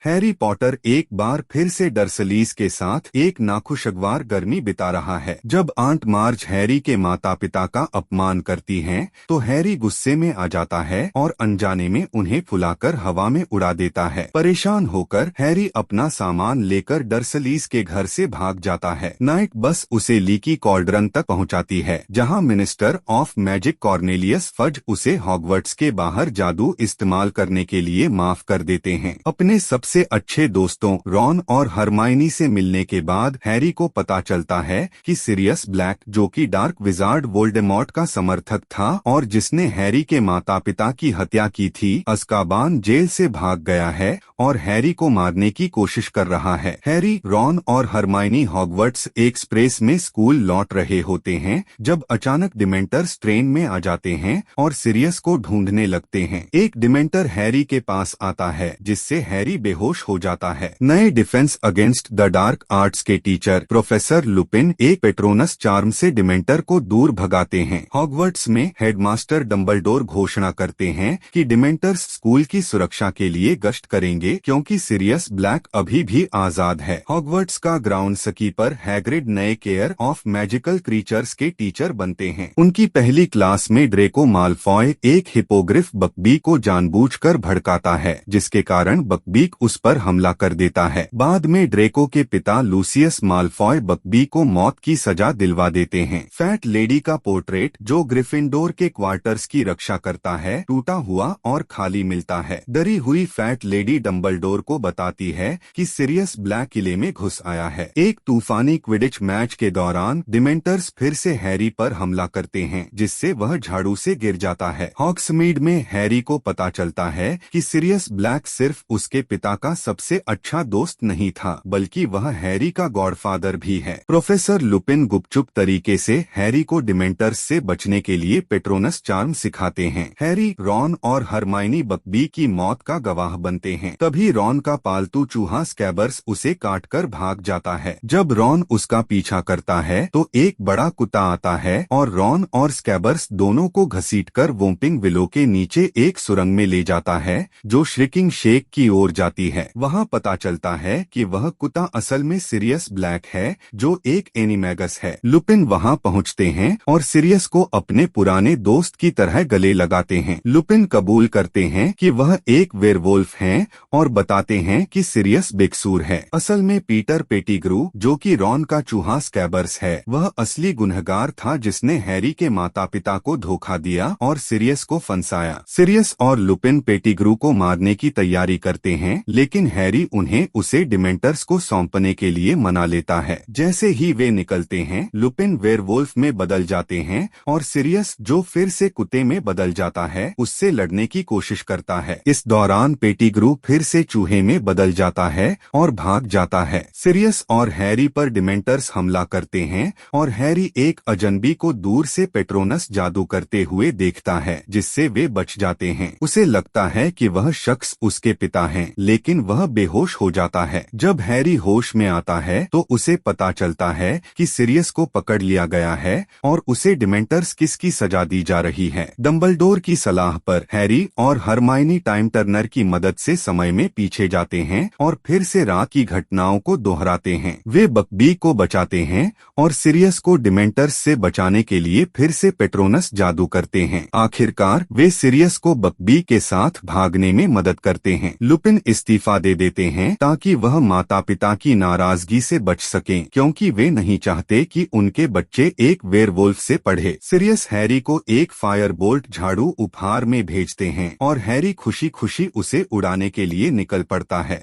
Harry Potter एक बार फिर से डर्सलीज के साथ एक नाखुशगवार गर्मी बिता रहा है। जब आंट मार्ज हैरी के माता पिता का अपमान करती हैं, तो हैरी गुस्से में आ जाता है और अनजाने में उन्हें फुलाकर हवा में उड़ा देता है। परेशान होकर हैरी अपना सामान लेकर डर्सलीज के घर से भाग जाता है। नाइट बस उसे लीकी कॉल्ड्रन तक पहुंचाती है, जहां minister of magic Cornelius Fudge उसे हॉगवर्ट्स के बाहर जादू इस्तेमाल करने के लिए माफ कर देते हैं। अपने सबसे अच्छे दोस्तों रॉन और हरमाइनी से मिलने के बाद हैरी को पता चलता है कि सिरियस ब्लैक, जो कि डार्क विजार्ड वोल्डेमॉर्ट का समर्थक था और जिसने हैरी के माता पिता की हत्या की थी, अज़्काबान जेल से भाग गया है और हैरी को मारने की कोशिश कर रहा है। हैरी, रॉन और हरमाइनी हॉगवर्ट्स एक्सप्रेस में स्कूल लौट रहे होते हैं जब अचानक डिमेंटर्स ट्रेन में आ जाते हैं और सिरियस को ढूंढने लगते हैं। एक डिमेंटर हैरी के पास आता है, जिससे हैरी बेहोश हो जाता है। नए defence against the dark arts के टीचर प्रोफेसर लुपिन एक पेट्रोनस चार्म से डिमेंटर को दूर भगाते हैं। हॉगवर्ट्स में हेडमास्टर डंबलडोर घोषणा करते हैं कि डिमेंटर्स स्कूल की सुरक्षा के लिए गश्त करेंगे, क्योंकि सिरियस ब्लैक अभी भी आजाद है। हॉगवर्ट्स का ग्राउंड स्कीपर हैग्रिड नए केयर ऑफ मैजिकल क्रीचर्स के टीचर बनते हैं। उनकी पहली क्लास में ड्रेको मालफॉय एक हिपोग्रिफ बकबीक को जानबूझकर भड़काता है, जिसके कारण बकबीक उस पर हमला कर देता है। बाद में ड्रेको के पिता लूसियस मालफॉय बकबीक को मौत की सजा दिलवा देते हैं। फैट लेडी का पोर्ट्रेट, जो ग्रिफिंडोर के क्वार्टर्स की रक्षा करता है, टूटा हुआ और खाली मिलता है। डरी हुई फैट लेडी डंबलडोर को बताती है कि सिरियस ब्लैक किले में घुस आया है। एक तूफानी क्विडिच मैच के दौरान डिमेंटर्स फिर से हैरी पर हमला करते हैं, जिससे वह झाड़ू से गिर जाता है। हॉग्समीड में हैरी को पता चलता है कि सिरियस ब्लैक सिर्फ उसके पिता का सबसे अच्छा दोस्त नहीं था, बल्कि वह हैरी का गॉडफादर भी है। प्रोफेसर लुपिन गुपचुप तरीके से हैरी को डिमेंटर्स से बचने के लिए पेट्रोनस चार्म सिखाते हैं। हैरी, रॉन और हरमाइनी बकबीक की मौत का गवाह बनते हैं। तभी रॉन का पालतू चूहा स्कैबर्स उसे काटकर भाग जाता है। जब रॉन उसका पीछा करता है, तो एक बड़ा कुत्ता आता है और रॉन और स्कैबर्स दोनों को घसीटकर वोम्पिंग विलो के नीचे एक सुरंग में ले जाता है, जो श्रिकिंग शेक की ओर जाती है। वहां पता चलता है कि वह कुत्ता असल में सिरियस ब्लैक है, जो एक एनिमैगस है। लुपिन वहां पहुंचते हैं और सिरियस को अपने पुराने दोस्त की तरह गले लगाते हैं। लुपिन कबूल करते हैं कि वह एक वेयरवुल्फ हैं और बताते हैं कि सिरियस बेकसूर है। असल में पीटर पेटिग्रू, जो कि रॉन का चूहा स्कैबर्स है, वह असली गुनहगार था जिसने हैरी के माता पिता को धोखा दिया और सिरियस को फंसाया। सिरियस और लुपिन पेटिग्रू को मारने की तैयारी करते हैं, लेकिन हैरी उन्हें उसे डिमेंटर्स को सौंपने के लिए मना लेता है। जैसे ही वे निकलते हैं, लुपिन वेयरवुल्फ में बदल जाते हैं और सिरियस, जो फिर से कुत्ते में बदल जाता है, उससे लड़ने की कोशिश करता है। इस दौरान पेटिग्रू फिर से चूहे में बदल जाता है और भाग जाता है। सिरियस और हैरी पर डिमेंटर्स हमला करते हैं और हैरी एक अजनबी को दूर से पेट्रोनस जादू करते हुए देखता है, जिससे वे बच जाते हैं। उसे लगता है कि वह शख्स उसके पिता हैं, लेकिन वह बेहोश हो जाता है। जब हैरी होश में आता है, तो उसे पता चलता है कि सिरियस को पकड़ लिया गया है और उसे डिमेंटर्स किसकी सजा दी जा रही है। डंबलडोर की सलाह पर हैरी और हरमाइनी टाइम टर्नर की मदद से समय में पीछे जाते हैं और फिर से रात की घटनाओं को दोहराते हैं। वे बकबीक को बचाते हैं और सिरियस को डिमेंटर्स से बचाने के लिए फिर से पेट्रोनस जादू करते हैं। आखिरकार वे सिरियस को बकबीक के साथ भागने में मदद करते हैं। लुपिन इस्तीफा दे देते हैं ताकि वह माता पिता की नाराजगी से बच सकें, क्योंकि वे नहीं चाहते कि उनके बच्चे एक वेयरवुल्फ से पढ़े। सिरियस हैरी को एक फायरबोल्ट झाड़ू उपहार में भेजते हैं और हैरी खुशी खुशी उसे उड़ाने के लिए निकल पड़ता है।